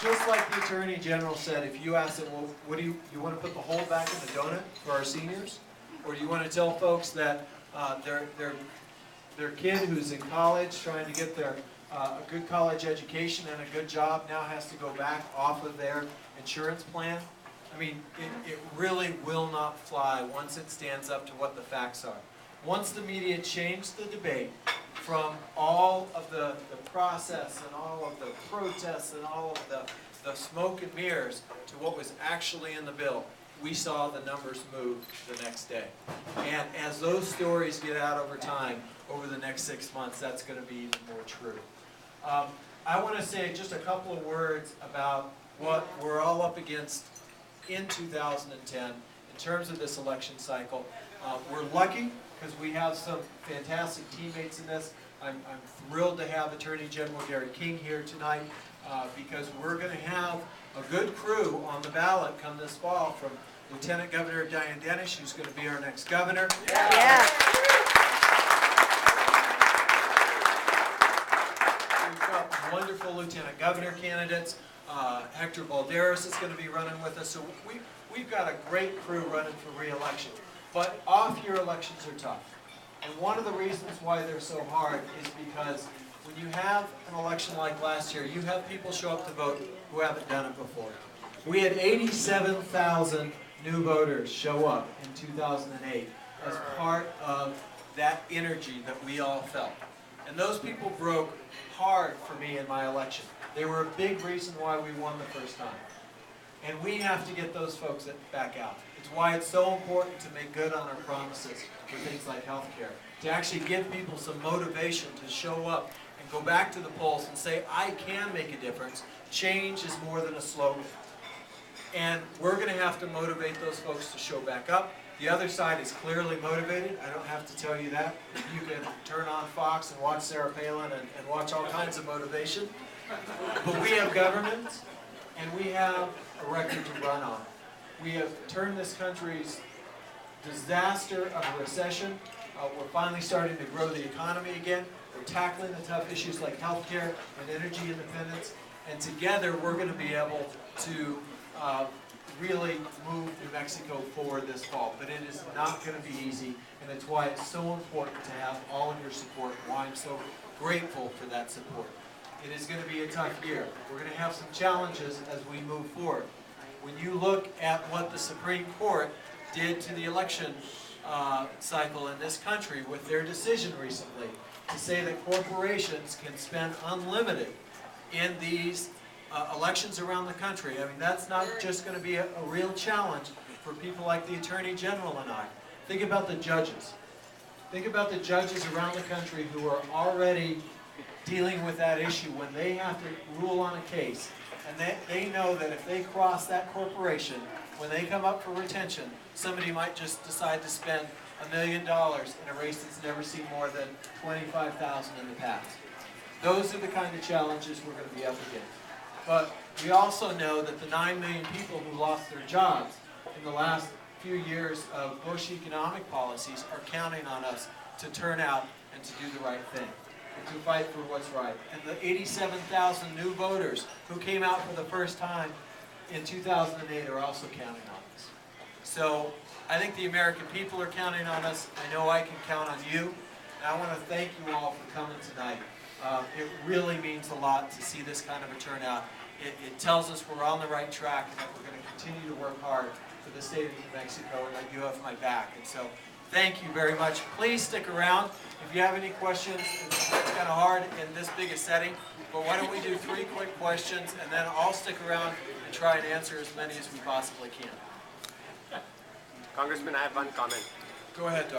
just like the Attorney General said, if you ask them, well, what do you want to put the hole back in the donut for our seniors? Or do you want to tell folks that their kid who's in college trying to get a good college education and a good job now has to go back off of their insurance plan? I mean, it really will not fly once it stands up to what the facts are. Once the media changed the debate from all of the process and all of the protests and all of the smoke and mirrors to what was actually in the bill, we saw the numbers move the next day. And as those stories get out over time, over the next 6 months, that's going to be even more true. I want to say just a couple of words about what we're all up against in 2010 in terms of this election cycle. We're lucky because we have some fantastic teammates in this. I'm thrilled to have Attorney General Gary King here tonight because we're going to have a good crew on the ballot come this fall, from Lieutenant Governor Diane Dennis, who's going to be our next governor. Yeah. We've got wonderful Lieutenant Governor candidates. Hector Balderas is going to be running with us. So we've got a great crew running for re-election. But off-year elections are tough. And one of the reasons why they're so hard is because when you have an election like last year, you have people show up to vote who haven't done it before. We had 87,000 new voters show up in 2008 as part of that energy that we all felt. And those people broke hard for me in my election. They were a big reason why we won the first time. And we have to get those folks back out. It's why it's so important to make good on our promises for things like health care. To actually give people some motivation to show up and go back to the polls and say, I can make a difference. Change is more than a slogan. And we're going to have to motivate those folks to show back up. The other side is clearly motivated. I don't have to tell you that. You can turn on Fox and watch Sarah Palin and watch all kinds of motivation. But we have government, and we have a record to run on. We have turned this country's disaster of a recession. We're finally starting to grow the economy again. We're tackling the tough issues like healthcare and energy independence. And together we're going to be able to really move New Mexico forward this fall. But it is not going to be easy, and it's why it's so important to have all of your support, and why I'm so grateful for that support. It is going to be a tough year. We're going to have some challenges as we move forward. When you look at what the Supreme Court did to the election cycle in this country with their decision recently to say that corporations can spend unlimited in these elections around the country, I mean, that's not just going to be a real challenge for people like the Attorney General and I. Think about the judges. Think about the judges around the country who are already dealing with that issue when they have to rule on a case, and they know that if they cross that corporation, when they come up for retention, somebody might just decide to spend $1 million in a race that's never seen more than 25,000 in the past. Those are the kind of challenges we're going to be up against. But we also know that the 9 million people who lost their jobs in the last few years of Bush economic policies are counting on us to turn out and to do the right thing, and to fight for what's right. And the 87,000 new voters who came out for the first time in 2008 are also counting on us. So I think the American people are counting on us. I know I can count on you. And I want to thank you all for coming tonight. It really means a lot to see this kind of a turnout. It tells us we're on the right track and that we're going to continue to work hard for the state of New Mexico, and that you have my back. And so thank you very much. Please stick around. If you have any questions, it's kind of hard in this big a setting, but why don't we do 3 quick questions, and then I'll stick around and try and answer as many as we possibly can. Congressman, I have one comment. Go ahead, Doc.